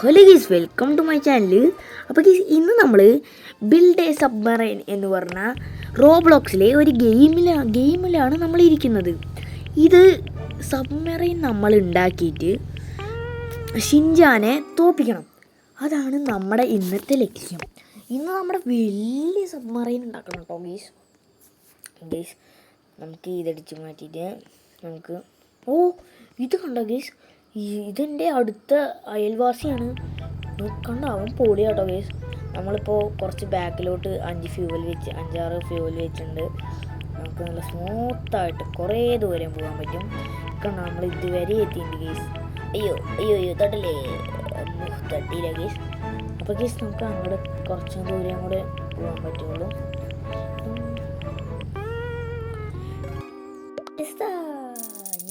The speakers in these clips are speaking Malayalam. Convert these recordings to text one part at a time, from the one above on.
Hello guys, welcome to my channel. അപ്പോൾ ഗീസ്, ഇന്ന് നമ്മൾ ബിൽഡ് എ സബ്മറൈൻ എന്ന് പറഞ്ഞ റോബ്ലോക്സിലെ ഒരു ഗെയിമിലാണ് നമ്മൾ ഇരിക്കുന്നത്. ഇത് സബ്മറൈൻ നമ്മൾ ഉണ്ടാക്കിയിട്ട് ഷിൻജാനെ തോപ്പിക്കണം. അതാണ് നമ്മുടെ ഇന്നത്തെ ലക്ഷ്യം. ഇന്ന് നമ്മുടെ വലിയ സബ്മറൈൻ ഉണ്ടാക്കണം കേട്ടോ ഗീസ്. നമുക്ക് ഇതടിച്ച് മാറ്റിയിട്ട് നമുക്ക് ഇത് കണ്ടോ ഗീസ്, ഇതെൻ്റെ അടുത്ത അയൽവാസിയാണ്. കണ്ടോ, അവൻ പൊളിയാട്ടോ ഗേസ്. നമ്മളിപ്പോൾ കുറച്ച് ബാക്കിലോട്ട് 5-6 ഫ്യൂവൽ വെച്ചിട്ടുണ്ട്. നമുക്ക് നല്ല സ്മൂത്തായിട്ട് കുറേ ദൂരം പോകാൻ പറ്റും. കണ്ടോ, നമ്മൾ ഇതുവരെ എത്തിയിട്ടുണ്ട് ഗേസ്. അയ്യോ തട്ടില്ലേ, തട്ടിയില്ല ഗേസ്. അപ്പോൾ ഗേസ്, നമുക്ക് അങ്ങോട്ട് കുറച്ച് ദൂരം കൂടെ പോകാൻ പറ്റുള്ളൂ.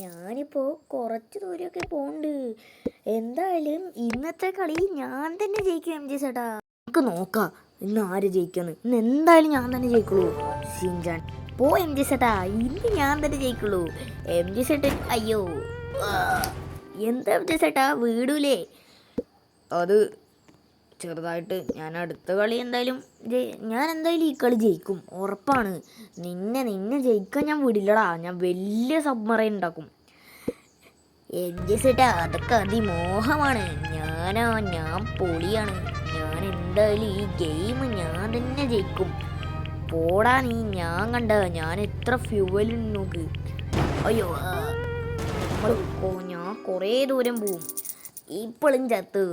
ഞാനിപ്പോൾ കുറച്ച് ദൂരമൊക്കെ പോകുന്നുണ്ട്. എന്തായാലും ഇന്നത്തെ കളി ഞാൻ തന്നെ ജയിക്കും എം ജി ചേട്ടാ. നമുക്ക് നോക്കാം ഇന്ന് ആര് ജയിക്കുമെന്ന്. ഇന്ന് എന്തായാലും ഞാൻ തന്നെ ജയിക്കുള്ളൂ. ഷിൻജാൻ പോ എം ജി ചേട്ടാ, ഇന്ന് ഞാൻ തന്നെ ജയിക്കുള്ളൂ. എം ജി ചേട്ടൻ അയ്യോ എന്താ എം ജി ചേട്ടാ വീടൂലേ? അത് ചെറുതായിട്ട് ഞാൻ അടുത്ത കളി എന്തായാലും ഈ കളി ജയിക്കും, ഉറപ്പാണ്. നിന്നെ ജയിക്കാൻ ഞാൻ വിടില്ലടാ. ഞാൻ വലിയ സബ്മറൈൻ ഉണ്ടാക്കും. എം ജി ചേട്ടാ, അതൊക്കെ അതിമോഹമാണ്. ഞാൻ പൊളിയാണ്. ഞാൻ എന്തായാലും ഈ ഗെയിം ഞാൻ തന്നെ ജയിക്കും. പോടാ നീ, ഞാൻ കണ്ട ഞാൻ എത്ര ഫ്യൂവൽ നോക്ക്. അയ്യോ ഞാൻ കുറേ ദൂരം പോവും. ഇപ്പോഴും ചത്ത്.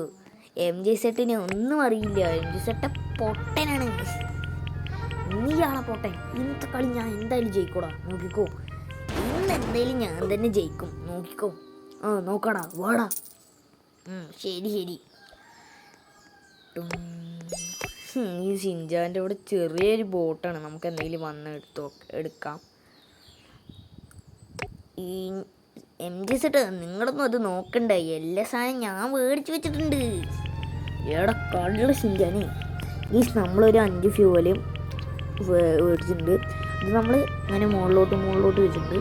എം ജി സെട്ടിനെ ഒന്നും അറിയില്ല. M G സെട്ട പൊട്ടനാണ്. നീയാളെ പൊട്ടൻ. ഇന്നത്തെ കളി ഞാൻ എന്തായാലും ജയിക്കൂടാ, നോക്കിക്കോ. ഇന്ന് എന്തായാലും ഞാൻ തന്നെ ജയിക്കും, നോക്കിക്കോ. നോക്കടാ, വാടാ. ശരി. ഈ ഷിൻജാൻ്റെ ഇവിടെ ചെറിയൊരു ബോട്ടാണ്. നമുക്ക് എന്തെങ്കിലും വന്ന് എടുക്കാം. ഈ എം ജി സെട്ട്, നിങ്ങളൊന്നും അത് നോക്കണ്ട. എല്ലാ സാധനം ഞാൻ മേടിച്ച് വെച്ചിട്ടുണ്ട്. എവിടെ കള്ള ഷിൻജാന്. ഈ നമ്മളൊരു 5 ഫ്യൂവല് മേടിച്ചിട്ടുണ്ട്. ഇത് നമ്മൾ ഇങ്ങനെ മുകളിലോട്ട് വെച്ചിട്ടുണ്ട്.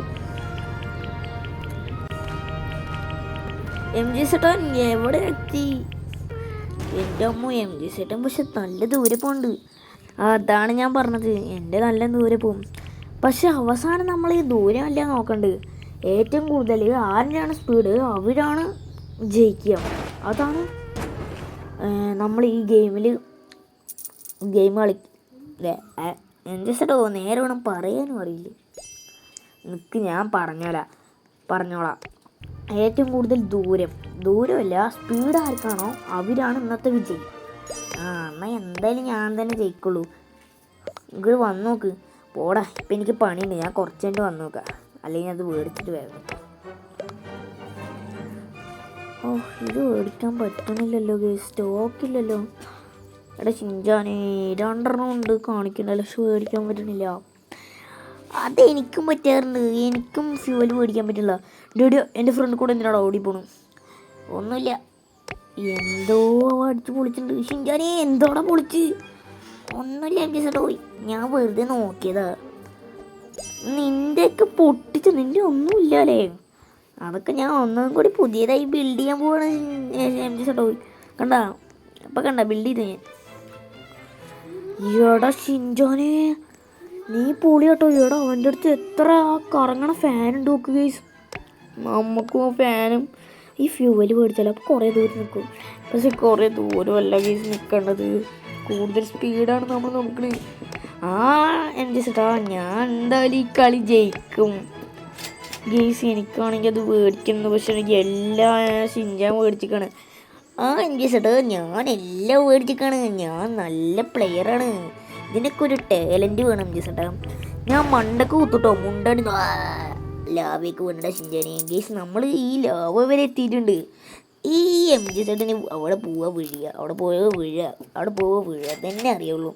എം ജി സെട്ടൻ എവിടെ എത്തി? എൻ്റെ അമ്മ, എം ജി സെട്ടൻ പക്ഷെ നല്ല ദൂരെ പോകുന്നുണ്ട്. അതാണ് ഞാൻ പറഞ്ഞത്, എൻ്റെ നല്ല ദൂരെ പോകും. പക്ഷെ അവസാനം നമ്മൾ ഈ ദൂരമല്ല നോക്കണ്ട്. ഏറ്റവും കൂടുതൽ ആരിനാണ് സ്പീഡ് അവരാണ് ജയിക്കുക. അതാണ് നമ്മൾ ഈ ഗെയിം കളിക്കില്ലേ. എം ജി സെട്ടോ നേരെ വേണം പറയാനും അറിയില്ല. നിനക്ക് ഞാൻ പറഞ്ഞോളാം. ഏറ്റവും കൂടുതൽ ദൂരമല്ല സ്പീഡ് ആർക്കാണോ അവരാണ് ഇന്നത്തെ വിജയി. എന്നാൽ എന്തായാലും ഞാൻ തന്നെ ജയിക്കുള്ളൂ. ഇങ്ങോട്ട് വന്ന് നോക്ക്. പോടാ, ഇപ്പം എനിക്ക് പണിയുണ്ട്. ഞാൻ കുറച്ച് കഴിഞ്ഞ് വന്ന് നോക്കാം, അല്ലെങ്കിൽ അത് മേടിച്ചിട്ട് വരണം. ഇത് മേടിക്കാൻ പറ്റണില്ലല്ലോ ഗേസ്, സ്റ്റോക്കില്ലല്ലോ. എടാ ഷിൻജാനെ, 2 ഉണ്ട് കാണിക്കണ്ടല്ലോ, പക്ഷെ മേടിക്കാൻ പറ്റണില്ല. അതെനിക്കും പറ്റാറുണ്ട്. എനിക്കും ഫ്യൂവൽ മേടിക്കാൻ പറ്റില്ല. ഡേഡിയോ, എൻ്റെ ഫ്രണ്ട് കൂടെ എന്തിനാണ് ഓടി പോണു? ഒന്നുമില്ല, എന്തോ അടിച്ച് പൊളിച്ചിട്ടുണ്ട്. ഷിൻജാനെ, എന്തോടാ പൊളിച്ച്? ഒന്നുമില്ല എം ജി സെട്ടോ, ഞാൻ വെറുതെ നോക്കിയതാ. നിൻ്റെയൊക്കെ പൊട്ടിച്ച്, നിൻ്റെ ഒന്നുമില്ല അല്ലേ? അതൊക്കെ ഞാൻ ഒന്നും കൂടി പുതിയതായി ബിൽഡ് ചെയ്യാൻ പോവാണ് എം ജി സെട്ടോ. കണ്ട ബിൽഡ് ചെയ്ത് ഞാൻ. എടാ ഷിൻജാനെ, നീ പൊളി കേട്ടോ. എടാ, അവൻ്റെ അടുത്ത് എത്ര കറങ്ങണ ഫാനുണ്ട് നോക്ക് ഗൈസ്. നമുക്കും ആ ഫാനും ഈ ഫ്യൂവൽ മേടിച്ചാലോ അപ്പോൾ കുറേ ദൂരം നിൽക്കും. പക്ഷെ കുറേ ദൂരമല്ല ഗൈസ് നിൽക്കേണ്ടത്, കൂടുതൽ സ്പീഡാണ് നമ്മൾ നോക്കുന്നത്. എം ജി സെട്ടാ, ഞാൻ എന്തായാലും ഈ കളി ജയിക്കും ഗൈസ്. എനിക്കാണെങ്കിൽ അത് മേടിക്കുന്നു, പക്ഷെ എനിക്ക് എല്ലാ ഷിൻജാൻ മേടിച്ചിക്കാണ്. എം ജി സെട്ടാ, ഞാൻ എല്ലാം മേടിച്ചിക്കാണ്. ഞാൻ നല്ല പ്ലെയറാണ്. ഇതിനൊക്കെ ഒരു ടാലൻറ്റ് വേണം എം ജി സെട്ടാ. ഞാൻ മണ്ടക്ക് കുത്തുട്ടോ, മുണ്ടാണ് ലാവയ്ക്ക് വേണ്ട ഷിൻജാനെ. ഗേസ്, നമ്മൾ ഈ ലാവ വരെ എത്തിയിട്ടുണ്ട്. ഈ എം ജി സെട്ടിന് അവിടെ പോവുക വീഴുക തന്നെ അറിയുള്ളൂ.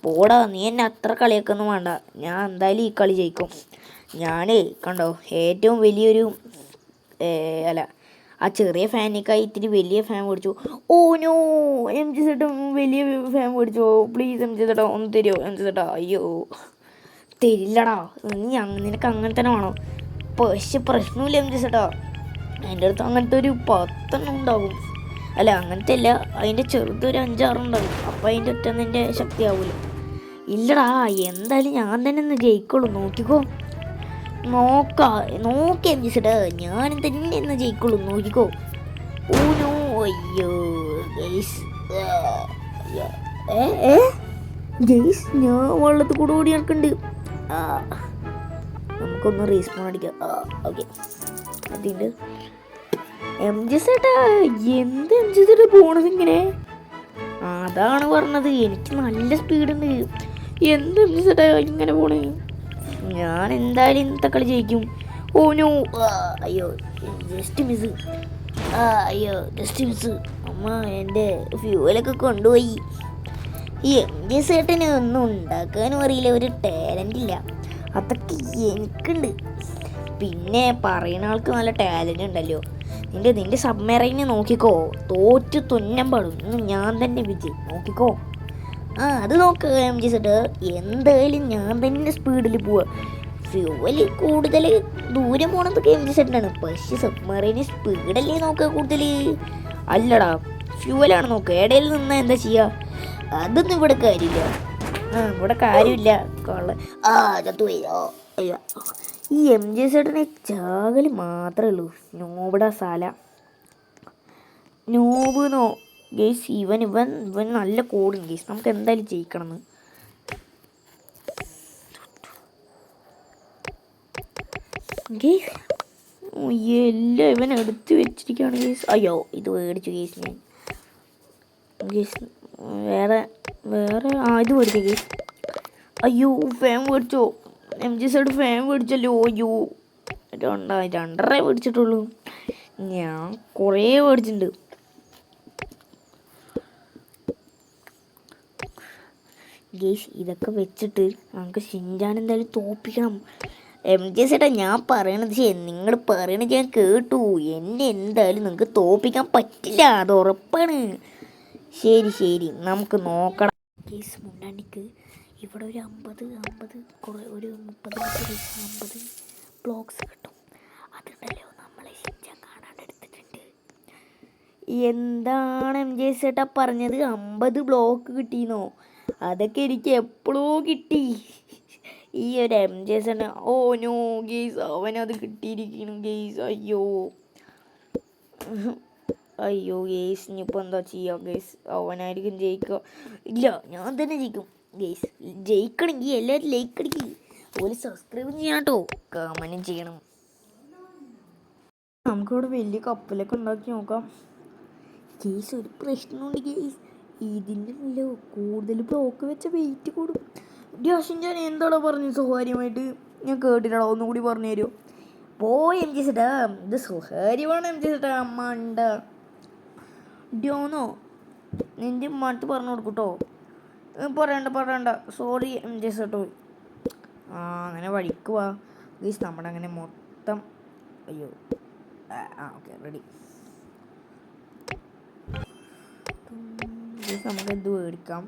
പോടാ, നീ എന്നെ അത്ര കളിയൊക്കെ വേണ്ട. ഞാൻ എന്തായാലും ഈ കളി ജയിക്കും. കണ്ടോ, ഏറ്റവും വലിയൊരു ആ ചെറിയ ഫാനേക്കായി ഇത്തിരി വലിയ ഫാൻ മേടിച്ചു. നോ, എം ജി സെട്ടും വലിയ ഫാൻ മേടിച്ചോ. പ്ലീസ് എം ജി സെട്ടാ, ഒന്ന് തരുമോ എം ജി സെട്ടാ? അയ്യോ തരില്ലടാ, നിനക്ക് അങ്ങനെ തന്നെ വേണം. പക്ഷെ പ്രശ്നമില്ല എം ജി സെട്ടാ, എൻ്റെ അടുത്ത് അങ്ങനത്തെ ഒരു 10 ഉണ്ടാകും. അല്ല അങ്ങനത്തെ അല്ല, അതിൻ്റെ ചെറുതൊരു 5-6 അപ്പം അതിൻ്റെ ഒറ്റ നിൻ്റെ ശക്തിയാവൂല. ഇല്ലടാ, എന്തായാലും ഞാൻ തന്നെ ഒന്ന് ജയിക്കുള്ളൂ, നോക്കിക്കോ. നോക്കിയാ ചേട്ടാ, ഞാൻ തന്നെ ഒന്ന് ജയിക്കുള്ളൂ, നോക്കിക്കോ. ഊനോ, അയ്യോ ഗൈസ്, ഗൈസ് ഞാൻ വെള്ളത്തിൽ കൂടെ ഓടി നടക്കുന്നുണ്ട്. നമുക്കൊന്ന് റീസ്പോൺ അടിക്കാം. ഓക്കെ, അതിൻ്റെ MJ ചേട്ടാ, എന്ത് MJ ചേട്ടാ പോണത് ഇങ്ങനെ? അതാണ് പറഞ്ഞത്, എനിക്ക് നല്ല സ്പീഡുണ്ട്. എന്ത് MJ ചേട്ടാ ഇങ്ങനെ പോണേ? ഞാൻ എന്തായാലും ഇന്നത്തെ കളി ജയിക്കും. ഓനോ, അയ്യോ ജസ്റ്റ് മിസ്. അയ്യോ ജസ്റ്റ് മിസ്. അമ്മ എൻ്റെ ഫ്യൂവലൊക്കെ കൊണ്ടുപോയി. ഈ MJ ചേട്ടന് ഒന്നും ഉണ്ടാക്കാനും അറിയില്ല, ഒരു ടാലൻ്റ് ഇല്ല. അതൊക്കെ എനിക്കുണ്ട്. പിന്നെ പറയുന്ന ആൾക്ക് നല്ല ടാലൻ്റ് ഉണ്ടല്ലോ. നിന്റെ സബ്മറൈനെ നോക്കിക്കോ, തോറ്റ് തുന്നം പാടും. ഞാൻ തന്നെ വിജയ്, നോക്കിക്കോ. അത് നോക്ക് MJ ചേട്ടാ, എന്തായാലും ഞാൻ തന്നെ സ്പീഡിൽ പോവാ. ഫ്യൂവല് കൂടുതൽ ദൂരം പോണതൊക്കെ MJ ചേട്ടനാണ്, പക്ഷെ സബ്മറൈന് സ്പീഡല്ലേ നോക്കുക കൂടുതൽ. അല്ലടാ, ഫ്യൂവലാണ് നോക്കുക. ഇടയിൽ നിന്നാ എന്താ ചെയ്യുക? അതൊന്നും ഇവിടെ കാര്യമില്ല. ഇവിടെ കാര്യമില്ല. ചത്തുപോയോ? അയ്യോ, ഈ MJ ചേട്ടനെ ചാകൽ മാത്രമേ ഉള്ളൂ. നോബടാ സാല, നോബ് ഗേസ്. ഇവൻ നല്ല കോടും ഗേസ്. നമുക്ക് എന്തായാലും ജയിക്കണം. ഗേസ് എല്ലാം ഇവൻ എടുത്ത് വെച്ചിരിക്കുകയാണ് ഗേസ്. അയ്യോ, ഇത് മേടിച്ചു ഗേസ് ഞാൻ. ഗേസ് വേറെ ഇത് മേടിച്ചു ഗേസ്. അയ്യോ, ഫാൻ മേടിച്ചോ? MJ ചേട്ടൻ ഫാൻ മേടിച്ചല്ലോ. അയ്യോ, 2.5 മേടിച്ചിട്ടുള്ളൂ. ഞാൻ കുറേ മേടിച്ചിട്ടുണ്ട്. ഗേസ് ഇതൊക്കെ വെച്ചിട്ട് നമുക്ക് ഷിൻചാൻ എന്തായാലും തോപ്പിക്കണം. MJ ചേട്ടാ, ഞാൻ പറയണത് നിങ്ങൾ പറയണത് ഞാൻ കേട്ടു. എന്നെ എന്തായാലും നിങ്ങൾക്ക് തോപ്പിക്കാൻ പറ്റില്ല, അത് ഉറപ്പാണ്. ശരി, നമുക്ക് നോക്കണം. ഗേസ് മുണ്ടാണ്ടിക്ക് ഇവിടെ ഒരു 50 ഒരു 30 ബ്ലോക്സ് കിട്ടും. അതുണ്ടല്ലോ, നമ്മളെ ഷിൻചാൻ കാണാണ്ടെടുത്തിട്ടുണ്ട്. എന്താണ് MJ ചേട്ടാ പറഞ്ഞത്? 50 ബ്ലോക്ക് കിട്ടിയെന്നോ? അതൊക്കെ എനിക്ക് എപ്പോഴോ കിട്ടി. ഈ ഒരു MJ ചേട്ടൻ, ഓ നോ ഗേസ്, അവനത് കിട്ടിയിരിക്കണം ഗേസ്. അയ്യോ ഗേസ്, ഇനിയിപ്പോൾ എന്താ ചെയ്യുക ഗേസ്? അവനായിരിക്കും ജയിക്കുക. ഇല്ല, ഞാൻ തന്നെ ജയിക്കും ഗേസ്. ജയിക്കണമെങ്കിൽ എല്ലാവരും ലൈക്ക് അടിക്കുക, ഒരു സബ്സ്ക്രൈബ് ചെയ്യണം കേട്ടോ, കമൻറ്റും ചെയ്യണം. നമുക്കിവിടെ വലിയ കപ്പലൊക്കെ ഉണ്ടാക്കി നോക്കാം ഗേസ്. ഒരു പ്രശ്നമുണ്ട് ഗേസ്, ഇതിൻ്റെ കൂടുതൽ ബ്ലോക്ക് വെച്ച വെയിറ്റ് കൂടും. ഷിൻചാൻ എന്താണോ പറഞ്ഞു സ്വകാര്യമായിട്ട്? ഞാൻ കേട്ടിട്ടാണോ, ഒന്നും കൂടി പറഞ്ഞു തരുമോ? MJ ചേട്ടാ, ഇത് സ്വകാര്യമാണ് MJ ചേട്ടാ. അമ്മ ഉണ്ട ഡ്യോന്നോ, നിൻ്റെ ഉമ്മടുത്ത് പറഞ്ഞു കൊടുക്കൂട്ടോ. പറയണ്ട, സോറി MJ ചേട്ടോ. അങ്ങനെ വഴിക്കുവാ ഗീസ്, നമ്മുടെ അങ്ങനെ മൊത്തം. അയ്യോ, ഓക്കെ റെഡി. ഗീസ് നമുക്ക് ഇത് മേടിക്കാം.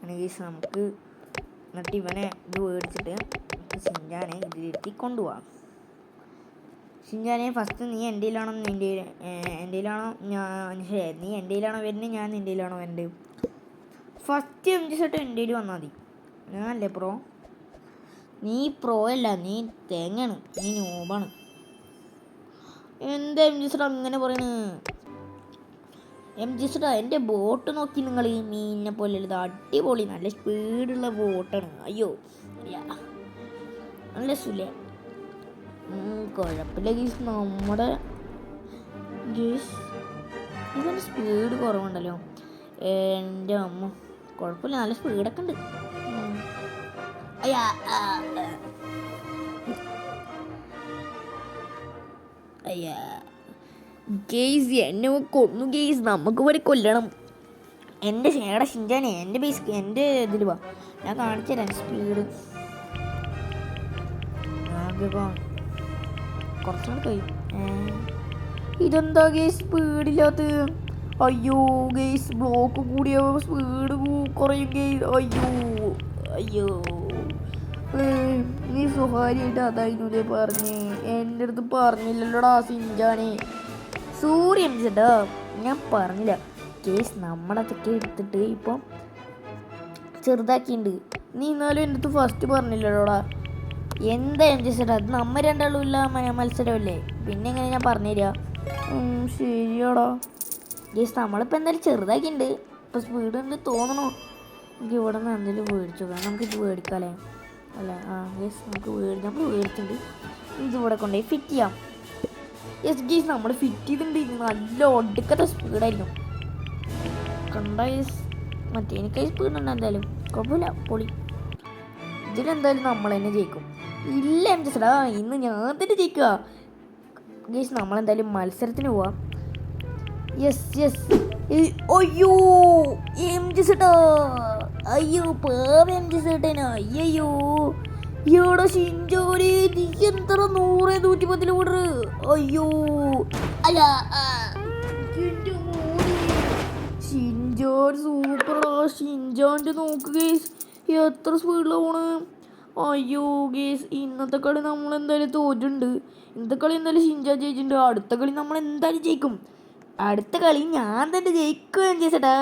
ഗീസ് നമുക്ക് എന്നിട്ട് ഇവനെ ഇത് മേടിച്ചിട്ട് ഷിൻചാനെ ഇതിലിരുത്തി കൊണ്ടുപോവാം. ഷിൻചാനെ ഫസ്റ്റ് നീ എൻ്റെയിലാണോ നീ എൻ്റെയിലാണോ വരുന്നത്? ഞാൻ നിൻ്റെയിലാണോ വരേണ്ടത്? ഫസ്റ്റ് MJ ചേട്ടൻ എൻ്റെയിൽ വന്നാൽ മതി. ഞാനല്ലേ പ്രോ? നീ പ്രോ അല്ല, നീ തേങ്ങയാണ്, നീ നോബാണ്. എന്താ MJ ചേട്ടാ അങ്ങനെ പറയണ? MJ ചേട്ടാ, എൻ്റെ ബോട്ട് നോക്കി നിങ്ങൾ, ഈ മീനിനെ പോലെ ഇത് അടിപൊളി, നല്ല സ്പീഡുള്ള ബോട്ടാണ്. അയ്യോ, നല്ല സുല, കുഴപ്പമില്ല ഗീസ്. നമ്മുടെ ഗീസ് ഇവൻ്റെ സ്പീഡ് കുറവുണ്ടല്ലോ. എൻ്റെ അമ്മ, കുഴപ്പമില്ല, നല്ല സ്പീഡൊക്കെ ഉണ്ട്. ഗെയ്സ് എന്നെ കൊന്നു ഗെയ്സ്, നമുക്ക് ഇവിടെ കൊല്ലണം. എൻ്റെ ഷിൻചാനെ, എൻ്റെ ഇതിൽ വാ, ഞാൻ കാണിച്ചു തരാം സ്പീഡ്. കുറച്ചുകൂടെ കഴിയും. ഇതെന്താ ഗെയ്സ് സ്പീഡില്ലാത്ത? അയ്യോ ഗെയ്സ്, ബ്ലോക്ക് കൂടിയ സ്പീഡ് കുറയും ഗെയ്സ്. അയ്യോ നീ സ്വകാര്യമായിട്ട് അതായിരുന്നു പറഞ്ഞേ, എൻ്റെ അടുത്ത് പറഞ്ഞില്ലല്ലോടാ ഷിൻചാനെ. സോറി എം ജി ചേട്ടാ, ഞാൻ പറഞ്ഞില്ല. കേസ് നമ്മളതൊക്കെ എടുത്തിട്ട് ഇപ്പം ചെറുതാക്കിയിട്ടുണ്ട്. നീ എന്നാലും എൻ്റെ അടുത്ത് ഫസ്റ്റ് പറഞ്ഞില്ലല്ലോടാ. എന്താ എം ജി ചേട്ടാ, അത് നമ്മ രണ്ടാളും ഇല്ല മത്സരമല്ലേ, പിന്നെ എങ്ങനെ ഞാൻ പറഞ്ഞുതരിക. ശരിയാടാ. കേസ് നമ്മളിപ്പോൾ എന്തായാലും ചെറുതാക്കിയിട്ടുണ്ട്. ഇപ്പം സ്പീഡ് ഉണ്ട് തോന്നണോ? എനിക്ക് ഇവിടെ നിന്ന് എന്തെങ്കിലും മേടിച്ചു നോക്കാം. നമുക്കിത് മേടിക്കാമല്ലേ? അല്ല യെസ്, നമുക്ക് നമ്മൾ മേടിച്ചിട്ടുണ്ട്. ഇതിവിടെ കൊണ്ടുപോയി ഫിറ്റ് ചെയ്യാം. യെസ് ഗീസ്, നമ്മൾ ഫിറ്റ് ചെയ്തിട്ടുണ്ട്. ഇത് നല്ല ഒടുക്കത്തെ സ്പീഡായിരിക്കും. കണ്ട യെസ്, മറ്റേ എനിക്ക് സ്പീഡുണ്ട്. എന്തായാലും കുഴപ്പമില്ല, പൊളി. ഇതിലെന്തായാലും നമ്മൾ തന്നെ ജയിക്കും. ഇല്ല എം ജി ചേട്ടാ, ഇന്ന് ഞാൻ തന്നെ ജയിക്കുക. ഗീസ്, നമ്മളെന്തായാലും മത്സരത്തിന് പോവാം. Yes yes. അയ്യോ എം ജി ചേട്ടാ, അയ്യോ പാവ എം ജി ചേട്ടനാ. അയ്യോ ഇവിടെ ഷിൻജോരി, നീ എത്ര 100 110 ഓർഡർ. അയ്യോ അല്ല, ഷിൻജോൻ സൂപ്പറാ. ഷിൻജോൻ്റെ നോക്ക് ഗേസ്, എത്ര സ്പീഡിലാണ് പോണ്. അയ്യോ ഗേസ്, ഇന്നത്തെ കളി നമ്മൾ എന്തായാലും തോറ്റിട്ടുണ്ട്. ഇന്നത്തെ കളി എന്തായാലും ഷിൻജോൻ ജയിച്ചിട്ടുണ്ട്. അടുത്ത കളി നമ്മൾ എന്തായാലും ജയിക്കും. അടുത്ത കളി ഞാൻ തന്നെ ജയിക്കുകയും ചേട്ടാ.